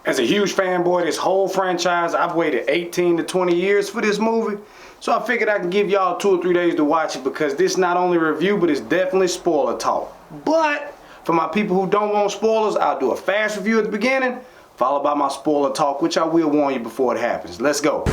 As a huge fanboy of this whole franchise, I've waited 18 to 20 years for this movie. So I figured I can give y'all 2 or 3 days to watch it because this not only a review, but it's definitely spoiler talk. But for my people who don't want spoilers, I'll do a fast review at the beginning, followed by my spoiler talk, which I will warn you before it happens. Let's go.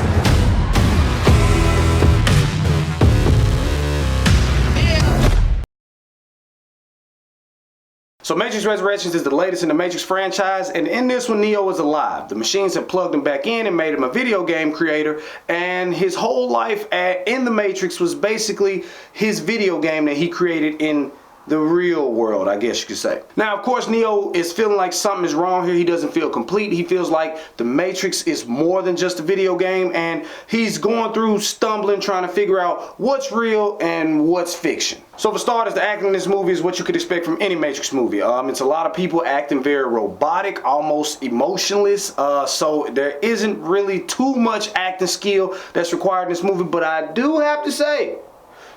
So Matrix Resurrections is the latest in the Matrix franchise, and in this one Neo is alive. The machines have plugged him back in and made him a video game creator, and his whole life in the Matrix was basically his video game that he created in the real world, I guess you could say. Now, of course, Neo is feeling like something is wrong here. He doesn't feel complete. He feels like the Matrix is more than just a video game, and he's going through stumbling, trying to figure out what's real and what's fiction. So for starters, the acting in this movie is what you could expect from any Matrix movie. It's a lot of people acting very robotic, almost emotionless, so there isn't really too much acting skill that's required in this movie, but I do have to say,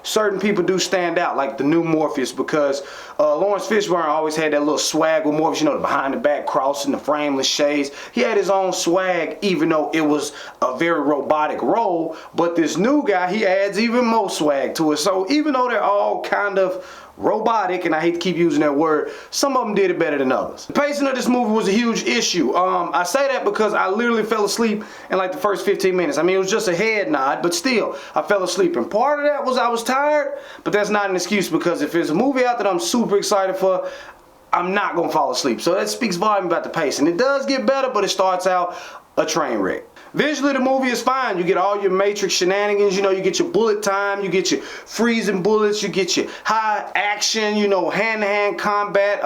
certain people do stand out, like the new Morpheus, because Lawrence Fishburne always had that little swag with Morpheus, you know, the behind the back crossing, the frameless shades. He had his own swag, even though it was a very robotic role, but this new guy, he adds even more swag to it. So even though they're all kind of robotic, and I hate to keep using that word, some of them did it better than others. The pacing of this movie was a huge issue. I say that because I literally fell asleep in like the first 15 minutes. I mean, it was just a head nod, but still, I fell asleep. And part of that was I was tired, but that's not an excuse, because if there's a movie out that I'm super excited for, I'm not gonna fall asleep. So that speaks volume about the pacing. It does get better, but it starts out a train wreck. Visually, the movie is fine. You get all your Matrix shenanigans, you know, you get your bullet time, you get your freezing bullets, you get your high action, you know, hand-to-hand combat.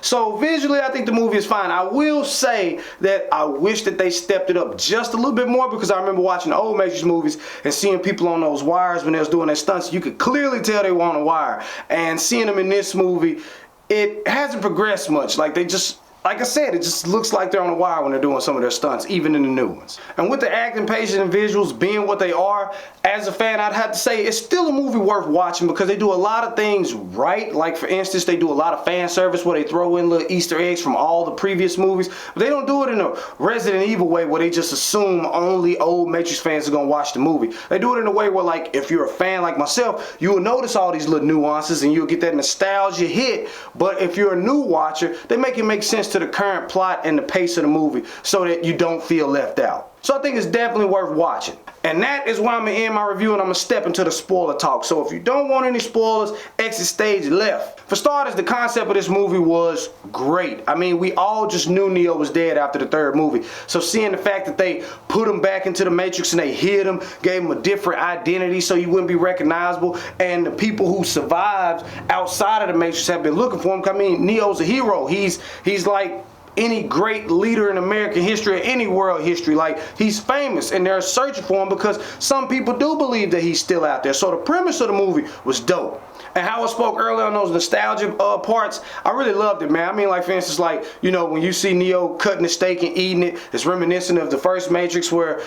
So visually, I think the movie is fine. I will say that I wish that they stepped it up just a little bit more, because I remember watching the old Matrix movies and seeing people on those wires when they was doing their stunts. You could clearly tell they were on a wire. And seeing them in this movie, it hasn't progressed much. Like, they just, like I said, it just looks like they're on a wire when they're doing some of their stunts, even in the new ones. And with the acting, pacing, and visuals being what they are, as a fan, I'd have to say it's still a movie worth watching, because they do a lot of things right. Like, for instance, they do a lot of fan service where they throw in little Easter eggs from all the previous movies, but they don't do it in a Resident Evil way where they just assume only old Matrix fans are gonna watch the movie. They do it in a way where, like, if you're a fan like myself, you will notice all these little nuances and you'll get that nostalgia hit. But if you're a new watcher, they make it make sense to the current plot and the pace of the movie so that you don't feel left out. So I think it's definitely worth watching. And that is where I'm going to end my review, and I'm going to step into the spoiler talk. So if you don't want any spoilers, exit stage left. For starters, the concept of this movie was great. I mean, we all just knew Neo was dead after the third movie. So seeing the fact that they put him back into the Matrix and they hid him, gave him a different identity so he wouldn't be recognizable, and the people who survived outside of the Matrix have been looking for him. I mean, Neo's a hero. He's like any great leader in American history or any world history. Like, he's famous, and they're searching for him because some people do believe that he's still out there. So the premise of the movie was dope. And how I spoke earlier on those nostalgia parts, I really loved it, man. I mean, like, for instance, like, you know, when you see Neo cutting the steak and eating it, it's reminiscent of the first Matrix where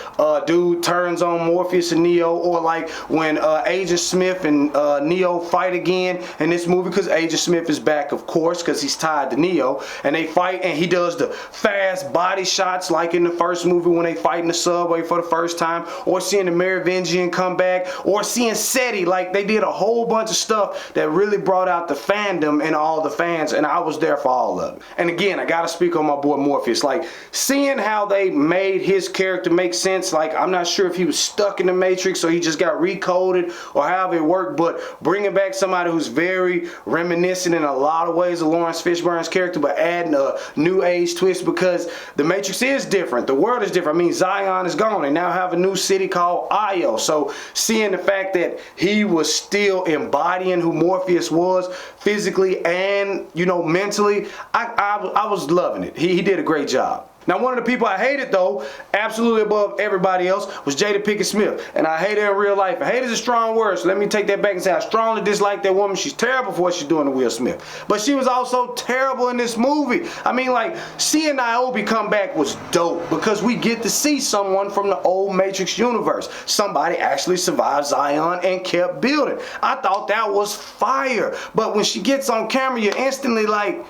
dude turns on Morpheus and Neo, or like when Agent Smith and Neo fight again in this movie, because Agent Smith is back, of course, because he's tied to Neo, and they fight, and he does the fast body shots like in the first movie when they fight in the subway for the first time, or seeing the Merovingian come back, or seeing SETI. Like, they did a whole bunch of stuff that really brought out the fandom and all the fans, and I was there for all of it. And again, I gotta speak on my boy Morpheus. Like, seeing how they made his character make sense, like, I'm not sure if he was stuck in the Matrix or he just got recoded or however it worked, but bringing back somebody who's very reminiscent in a lot of ways of Lawrence Fishburne's character, but adding a new age twist, because the Matrix is different, the world is different. I mean, Zion is gone, and now have a new city called Io. So seeing the fact that he was still embodying who Morpheus was physically and, you know, mentally, I was loving it. He did a great job. Now, one of the people I hated, though, absolutely above everybody else, was Jada Pinkett Smith. And I hate her in real life. I hate is a strong word, so let me take that back and say I strongly dislike that woman. She's terrible for what she's doing to Will Smith. But she was also terrible in this movie. I mean, like, seeing Niobe come back was dope, because we get to see someone from the old Matrix universe. Somebody actually survived Zion and kept building. I thought that was fire. But when she gets on camera, you're instantly like,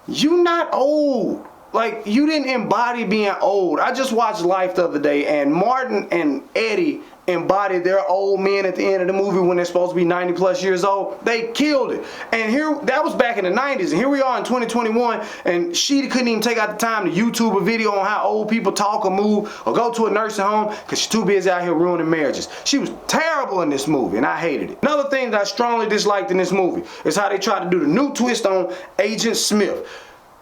you not old. Like, you didn't embody being old. I just watched Life the other day, and Martin and Eddie embodied their old men at the end of the movie when they're supposed to be 90 plus years old. They killed it. And here, that was back in the 90s, and here we are in 2021, and she couldn't even take out the time to YouTube a video on how old people talk or move or go to a nursing home because she's too busy out here ruining marriages. She was terrible in this movie, and I hated it. Another thing that I strongly disliked in this movie is how they tried to do the new twist on Agent Smith.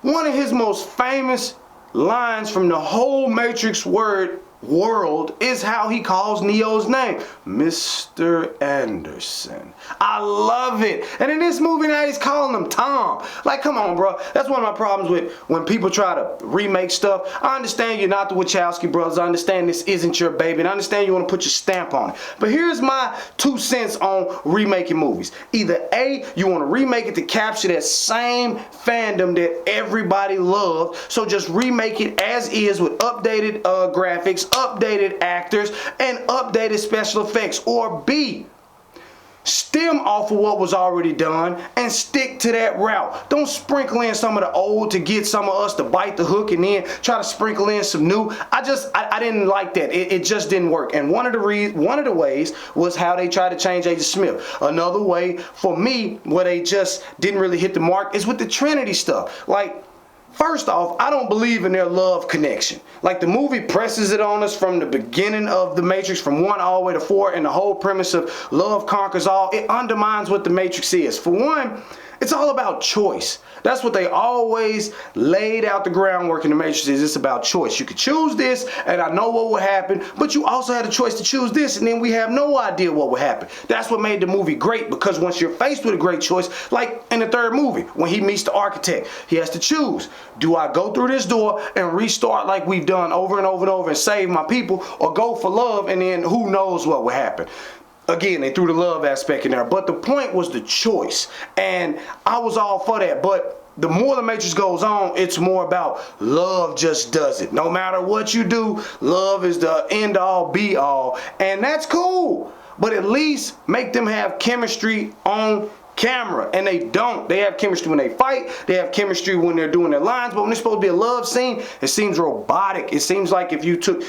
One of his most famous lines from the whole Matrix world is how he calls Neo's name, Mr. Anderson. I love it. And in this movie now he's calling him Tom. Like, come on, bro. That's one of my problems with when people try to remake stuff. I understand you're not the Wachowski brothers. I understand this isn't your baby. And I understand you want to put your stamp on it. But here's my 2 cents on remaking movies. Either A, you want to remake it to capture that same fandom that everybody loved, so just remake it as is with updated graphics, updated actors, and updated special effects. Or B, stem off of what was already done and stick to that route. Don't sprinkle in some of the old to get some of us to bite the hook and then try to sprinkle in some new. I didn't like that. It just didn't work. And one of the ways was how they tried to change Agent Smith. Another way for me where they just didn't really hit the mark is with the Trinity stuff. Like, first off, I don't believe in their love connection. Like, the movie presses it on us from the beginning of the Matrix, from 1 all the way to 4, and the whole premise of love conquers all. It undermines what the Matrix is. For one, it's all about choice. That's what they always laid out the groundwork in the Matrix is. It's about choice. You could choose this, and I know what would happen, but you also had a choice to choose this, and then we have no idea what would happen. That's what made the movie great, because once you're faced with a great choice, like in the third movie, when he meets the architect, he has to choose. Do I go through this door and restart like we've done over and over and over and save my people, or go for love, and then who knows what would happen? Again, they threw the love aspect in there, but the point was the choice, and I was all for that. But the more the Matrix goes on, it's more about love just does it. No matter what you do, love is the end all be all, and that's cool. But at least make them have chemistry on camera, and they don't. They have chemistry when they fight, they have chemistry when they're doing their lines, but when it's supposed to be a love scene, it seems robotic. It seems like if you took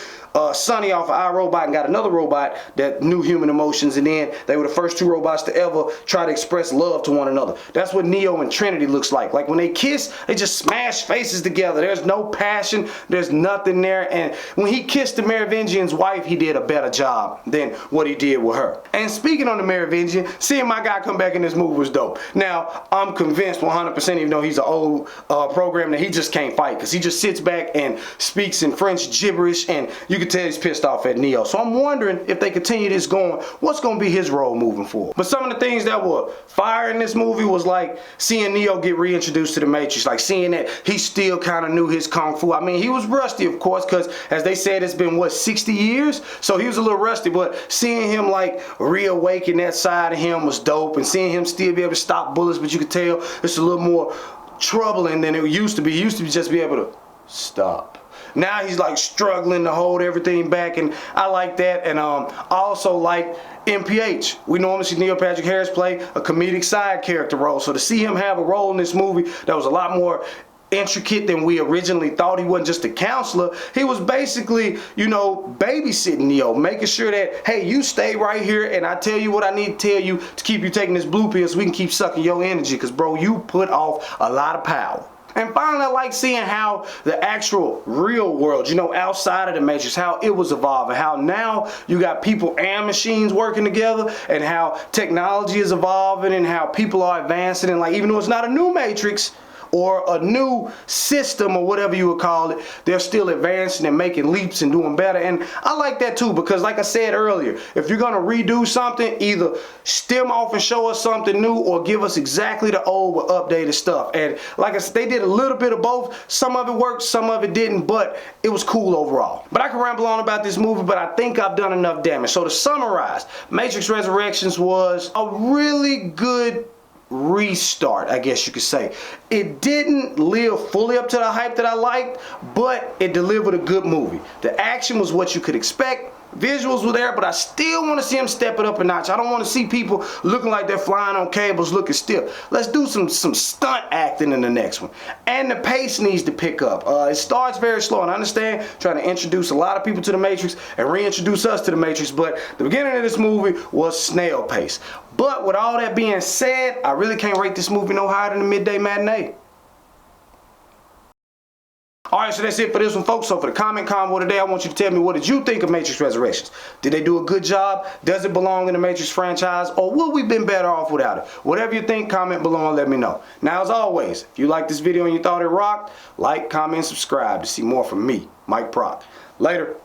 Sonny off of iRobot and got another robot that knew human emotions, and then they were the first 2 robots to ever try to express love to one another. That's what Neo and Trinity looks like. Like, when they kiss, they just smash faces together. There's no passion, there's nothing there. And when he kissed the Merovingian's wife, he did a better job than what he did with her. And speaking on the Merovingian, seeing my guy come back in this movie was dope. Now, I'm convinced 100%, even though he's an old program, that he just can't fight, because he just sits back and speaks in French gibberish, and you can tell he's pissed off at Neo. So I'm wondering, if they continue this going, what's going to be his role moving forward. But some of the things that were fire in this movie was like seeing Neo get reintroduced to the Matrix, like seeing that he still kind of knew his kung fu. I mean, he was rusty, of course, because as they said, it's been, what, 60 years? So he was a little rusty, but seeing him like reawaken that side of him was dope, and seeing him still be able to stop bullets, but you could tell it's a little more troubling than it used to be. He used to just be able to stop. Now he's like struggling to hold everything back, and I like that. And I also like MPH. We normally see Neil Patrick Harris play a comedic side character role, so to see him have a role in this movie that was a lot more intricate than we originally thought. He wasn't just a counselor. He was basically, you know, babysitting Neo, making sure that, hey, you stay right here and I tell you what I need to tell you to keep you taking this blue pill so we can keep sucking your energy, because, bro, you put off a lot of power. And finally, I like seeing how the actual real world, you know, outside of the Matrix, how it was evolving, how now you got people and machines working together, and how technology is evolving, and how people are advancing, and like, even though it's not a new Matrix or a new system or whatever you would call it, they're still advancing and making leaps and doing better. And I like that too, because like I said earlier, if you're gonna redo something, either stem off and show us something new, or give us exactly the old with updated stuff. And like I said, they did a little bit of both. Some of it worked, some of it didn't, but it was cool overall. But I can ramble on about this movie, but I think I've done enough damage. So to summarize, Matrix Resurrections was a really good restart, I guess you could say. It didn't live fully up to the hype that I liked, but it delivered a good movie. The action was what you could expect. Visuals were there, but I still want to see them step it up a notch. I don't want to see people looking like they're flying on cables, looking stiff. Let's do some stunt acting in the next one. And the pace needs to pick up. It starts very slow, and I understand trying to introduce a lot of people to the Matrix and reintroduce us to the Matrix, but the beginning of this movie was snail pace. But with all that being said, I really can't rate this movie no higher than the midday matinee. Alright, so that's it for this one, folks. So for the comment combo today, I want you to tell me, what did you think of Matrix Resurrections? Did they do a good job? Does it belong in the Matrix franchise? Or would we been better off without it? Whatever you think, comment below and let me know. Now, as always, if you liked this video and you thought it rocked, like, comment, and subscribe to see more from me, Mike Proc. Later.